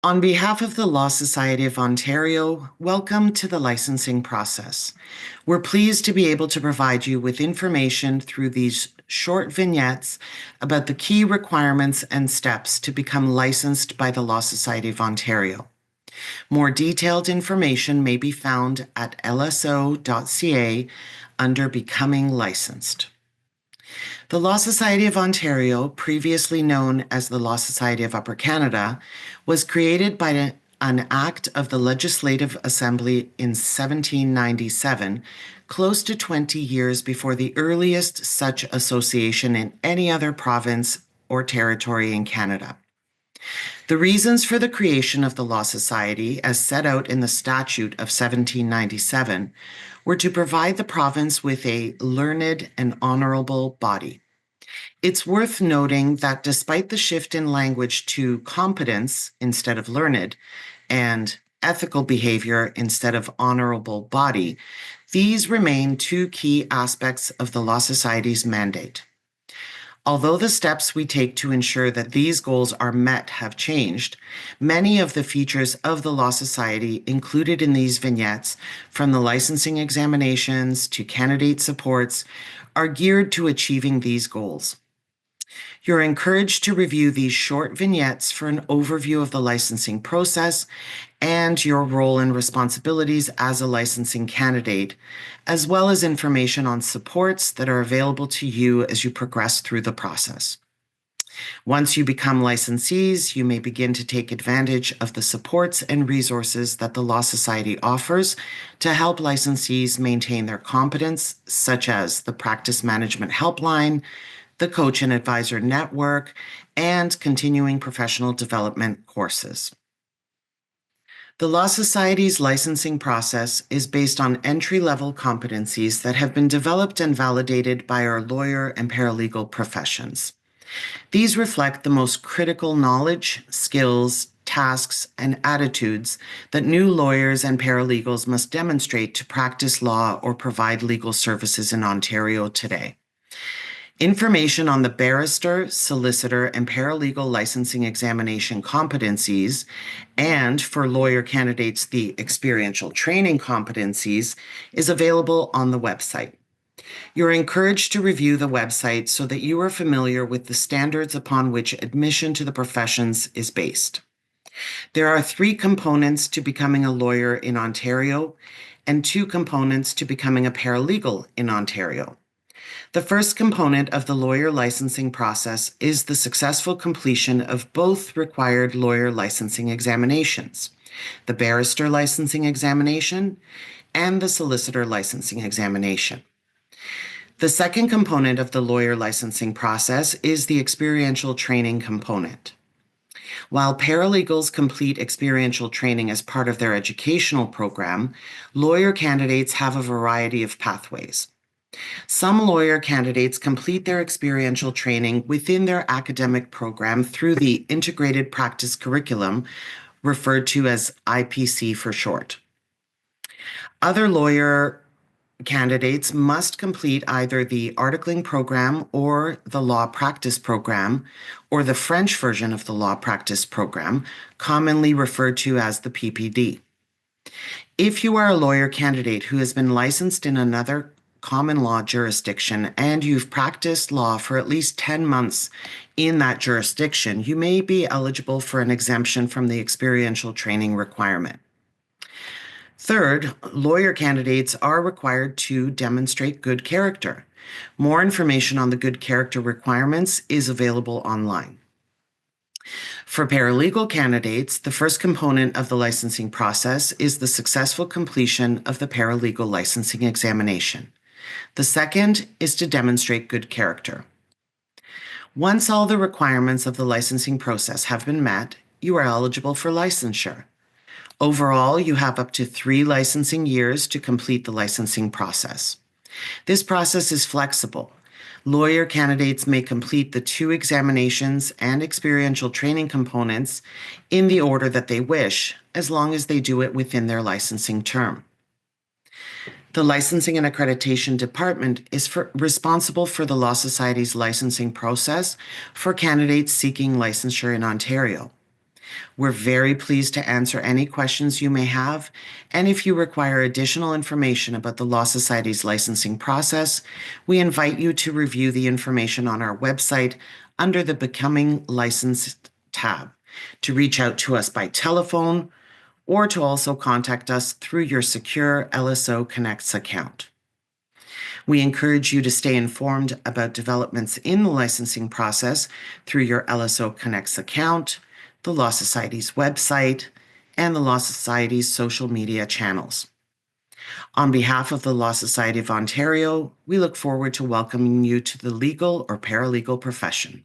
On behalf of the Law Society of Ontario, welcome to the licensing process. We're pleased to be able to provide you with information through these short vignettes about the key requirements and steps to become licensed by the Law Society of Ontario. More detailed information may be found at lso.ca under Becoming Licensed. The Law Society of Ontario, previously known as the Law Society of Upper Canada, was created by an act of the Legislative Assembly in 1797, close to 20 years before the earliest such association in any other province or territory in Canada. The reasons for the creation of the Law Society, as set out in the Statute of 1797, were to provide the province with a learned and honorable body. It's worth noting that despite the shift in language to competence instead of learned and ethical behavior instead of honorable body, these remain two key aspects of the Law Society's mandate. Although the steps we take to ensure that these goals are met have changed, many of the features of the Law Society included in these vignettes, from the licensing examinations to candidate supports, are geared to achieving these goals. You're encouraged to review these short vignettes for an overview of the licensing process and your role and responsibilities as a licensing candidate, as well as information on supports that are available to you as you progress through the process. Once you become licensees, you may begin to take advantage of the supports and resources that the Law Society offers to help licensees maintain their competence, such as the Practice Management Helpline, the Coach and Advisor Network, and continuing professional development courses. The Law Society's licensing process is based on entry-level competencies that have been developed and validated by our lawyer and paralegal professions. These reflect the most critical knowledge, skills, tasks, and attitudes that new lawyers and paralegals must demonstrate to practice law or provide legal services in Ontario today. Information on the barrister, solicitor, and paralegal licensing examination competencies, and for lawyer candidates, the experiential training competencies, is available on the website. You're encouraged to review the website so that you are familiar with the standards upon which admission to the professions is based. There are 3 components to becoming a lawyer in Ontario and 2 components to becoming a paralegal in Ontario. The first component of the lawyer licensing process is the successful completion of both required lawyer licensing examinations, the barrister licensing examination and the solicitor licensing examination. The second component of the lawyer licensing process is the experiential training component. While paralegals complete experiential training as part of their educational program, lawyer candidates have a variety of pathways. Some lawyer candidates complete their experiential training within their academic program through the Integrated Practice Curriculum, referred to as IPC for short. Other lawyer candidates must complete either the articling program or the law practice program, or the French version of the law practice program, commonly referred to as the PPD. If you are a lawyer candidate who has been licensed in another common law jurisdiction and you've practiced law for at least 10 months in that jurisdiction, you may be eligible for an exemption from the experiential training requirement. Third, lawyer candidates are required to demonstrate good character. More information on the good character requirements is available online. For paralegal candidates, the first component of the licensing process is the successful completion of the paralegal licensing examination. The second is to demonstrate good character. Once all the requirements of the licensing process have been met, you are eligible for licensure. Overall, you have up to 3 licensing years to complete the licensing process. This process is flexible. Lawyer candidates may complete the 2 examinations and experiential training components in the order that they wish, as long as they do it within their licensing term. The Licensing and Accreditation Department is responsible for the Law Society's licensing process for candidates seeking licensure in Ontario. We're very pleased to answer any questions you may have, and if you require additional information about the Law Society's licensing process, we invite you to review the information on our website under the Becoming Licensed tab, to reach out to us by telephone, or to also contact us through your secure LSO Connects account. We encourage you to stay informed about developments in the licensing process through your LSO Connects account, the Law Society's website, and the Law Society's social media channels. On behalf of the Law Society of Ontario, we look forward to welcoming you to the legal or paralegal profession.